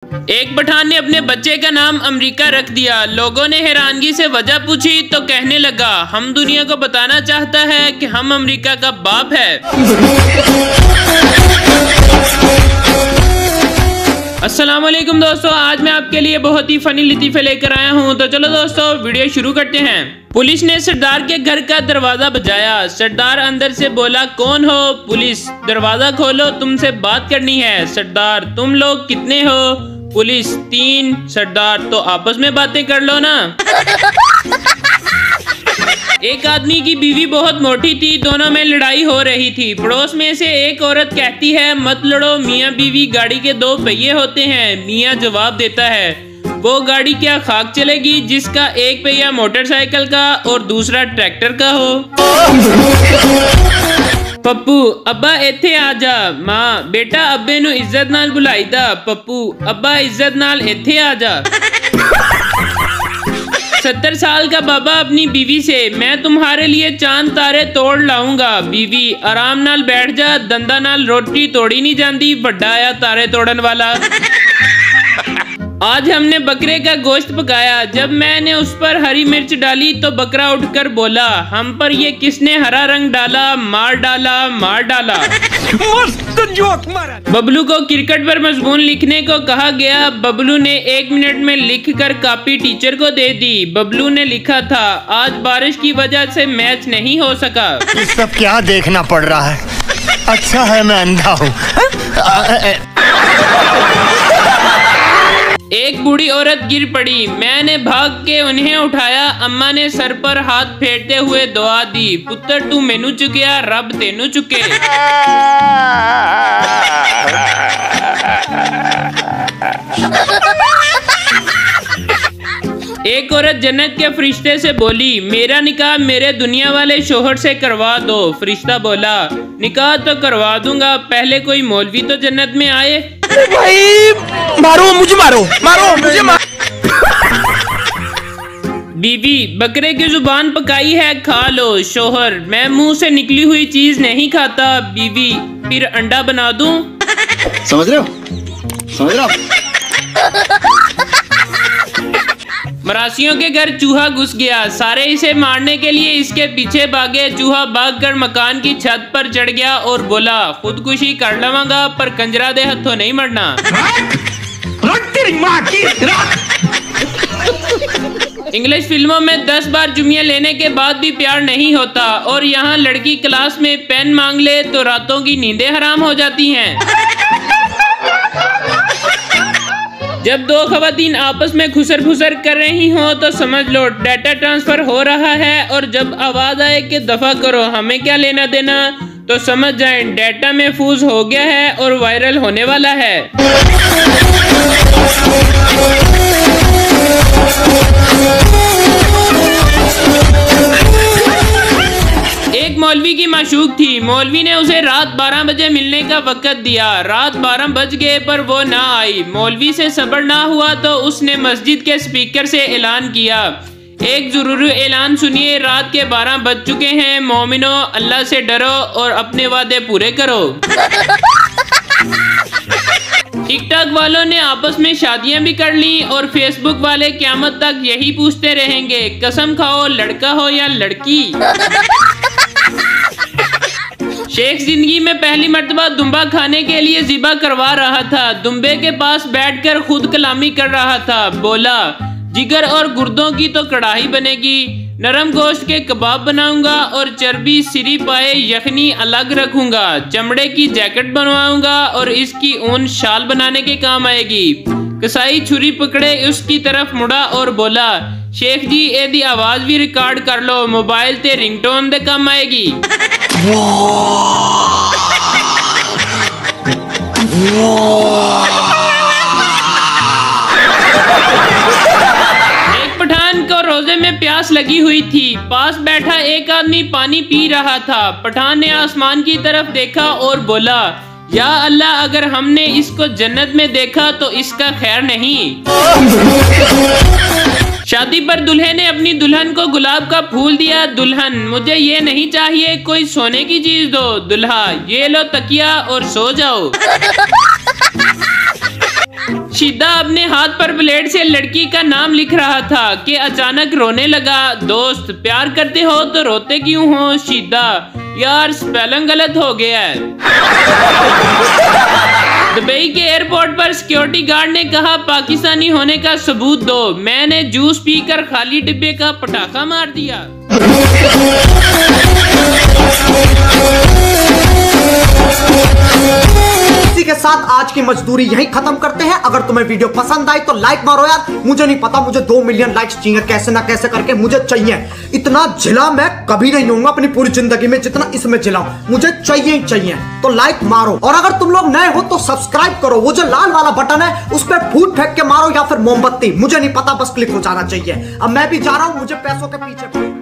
एक पठान ने अपने बच्चे का नाम अमेरिका रख दिया। लोगों ने हैरानगी से वजह पूछी तो कहने लगा, हम दुनिया को बताना चाहता है कि हम अमेरिका का बाप है। अस्सलाम वालेकुम दोस्तों, आज मैं आपके लिए बहुत ही फनी लतीफे लेकर आया हूँ। तो चलो दोस्तों वीडियो शुरू करते हैं। पुलिस ने सरदार के घर का दरवाजा बजाया। सरदार अंदर से बोला, कौन हो? पुलिस, दरवाजा खोलो, तुमसे बात करनी है। सरदार, तुम लोग कितने हो? पुलिस, 3। सरदार, तो आपस में बातें कर लो ना। एक आदमी की बीवी बहुत मोटी थी, दोनों में लड़ाई हो रही थी। पड़ोस में से एक औरत कहती है, मत लड़ो, मियाँ बीवी गाड़ी के 2 पहिए होते हैं। मियाँ जवाब देता है, वो गाड़ी क्या खाक चलेगी जिसका एक पहिया मोटरसाइकिल का और दूसरा ट्रैक्टर का हो। पप्पू, अब्बा इत्थे आ जा। मां, बेटा अब्बे नु इज्जत नाल बुलाई दा। पप्पू, अब्बा इज्जत नाल इत्थे आ जा। 70 साल का बाबा अपनी बीवी से, मैं तुम्हारे लिए चांद तारे तोड़ लाऊंगा। बीवी, आराम नाल बैठ जा, दंदा नाल रोटी तोड़ी नहीं जाती, बड़ा आया तारे तोड़न वाला। आज हमने बकरे का गोश्त पकाया। जब मैंने उस पर हरी मिर्च डाली तो बकरा उठकर बोला, हम पर ये किसने हरा रंग डाला? मार डाला, मार डाला। मस्त जोक मारा। बबलू को क्रिकेट पर मजमून लिखने को कहा गया। बबलू ने 1 मिनट में लिखकर कॉपी टीचर को दे दी। बबलू ने लिखा था, आज बारिश की वजह से मैच नहीं हो सका। ये सब क्या देखना पड़ रहा है? अच्छा है मैं अंधा हूँ। एक बूढ़ी औरत गिर पड़ी। मैंने भाग के उन्हें उठाया। अम्मा ने सर पर हाथ फेरते हुए दुआ दी, पुत्र तू मैनू चुकिया, रब तेनू चुके। एक औरत जन्नत के फरिश्ते से बोली, मेरा निकाह मेरे दुनिया वाले शोहर से करवा दो। फरिश्ता बोला, निकाह तो करवा दूंगा, पहले कोई मौलवी तो जन्नत में आए। भाई मारो मुझे, मारो मारो मुझे, मारो। बीवी, बकरे की जुबान पकाई है, खा लो। शोहर, मैं मुंह से निकली हुई चीज नहीं खाता। बीवी, फिर अंडा बना दूं? समझ रहे हो? समझ रहे हो? मरासियों के घर चूहा घुस गया। सारे इसे मारने के लिए इसके पीछे भागे। चूहा भागकर मकान की छत पर चढ़ गया और बोला, खुदकुशी कर लवांगा पर कंजरा दे हथों नहीं मरना। इंग्लिश फिल्मों में 10 बार जुम्मिया लेने के बाद भी प्यार नहीं होता, और यहाँ लड़की क्लास में पेन मांग ले तो रातों की नींदें हराम हो जाती हैं। जब 2 खवातीन आपस में खुसर फुसर कर रही हो तो समझ लो डाटा ट्रांसफर हो रहा है, और जब आवाज आए कि दफा करो, हमें क्या लेना देना, तो समझ जाएं डाटा महफूज हो गया है और वायरल होने वाला है। एक मौलवी की माशूक थी। मौलवी ने उसे रात 12 बजे मिलने का वक्त दिया। रात 12 बज गए पर वो ना आई। मौलवी से सब्र ना हुआ तो उसने मस्जिद के स्पीकर से ऐलान किया, एक जरूरी ऐलान सुनिए, रात के 12 बज चुके हैं। मोमिनो, अल्लाह से डरो और अपने वादे पूरे करो। टिकटॉक वालों ने आपस में शादियां भी कर ली, और फेसबुक वाले क़यामत तक यही पूछते रहेंगे, कसम खाओ लड़का हो या लड़की। शेख जिंदगी में पहली मर्तबा दुम्बा खाने के लिए ज़िबा करवा रहा था। दुम्बे के पास बैठकर खुद कलामी कर रहा था। बोला, जिगर और गुर्दों की तो कढ़ाई बनेगी, नरम गोश्त के कबाब बनाऊंगा और चर्बी सिरी पाए यखनी अलग रखूंगा। चमड़े की जैकेट बनवाऊंगा और इसकी ऊन शाल बनाने के काम आएगी। कसाई छुरी पकड़े उसकी तरफ मुड़ा और बोला, शेख जी एदी आवाज भी रिकॉर्ड कर लो, मोबाइल ते रिंगटोन दे काम आएगी। एक पठान को रोजे में प्यास लगी हुई थी। पास बैठा एक आदमी पानी पी रहा था। पठान ने आसमान की तरफ देखा और बोला, या अल्लाह, अगर हमने इसको जन्नत में देखा तो इसका खैर नहीं। शादी पर दूल्हे ने अपनी दुल्हन को गुलाब का फूल दिया। दुल्हन, मुझे ये नहीं चाहिए, कोई सोने की चीज दो। दुल्हा, ये लो तकिया और सो जाओ। शीदा अपने हाथ पर ब्लेड से लड़की का नाम लिख रहा था कि अचानक रोने लगा। दोस्त, प्यार करते हो तो रोते क्यों हो? शीदा, यार स्पेलिंग गलत हो गया है। दुबई के एयरपोर्ट पर सिक्योरिटी गार्ड ने कहा, पाकिस्तानी होने का सबूत दो। मैंने जूस पीकर खाली डिब्बे का पटाखा मार दिया। इसी के साथ आज की मजदूरी यहीं खत्म करते हैं। अगर तुम्हें वीडियो पसंद आई तो लाइक मारो यार। मुझे नहीं पता, मुझे 2 मिलियन लाइक्स चाहिए, कैसे ना कैसे करके मुझे चाहिए। इतना जिला मैं कभी नहीं होऊंगा अपनी पूरी जिंदगी में जितना इसमें जिला हूं। मुझे चाहिए ही चाहिए, तो लाइक मारो। और अगर तुम लोग नए हो तो सब्सक्राइब करो। वो जो लाल वाला बटन है उस पर फूट फेंक के मारो या फिर मोमबत्ती, मुझे नहीं पता, बस क्लिक हो जाना चाहिए। अब मैं भी जा रहा हूं, मुझे पैसों के पीछे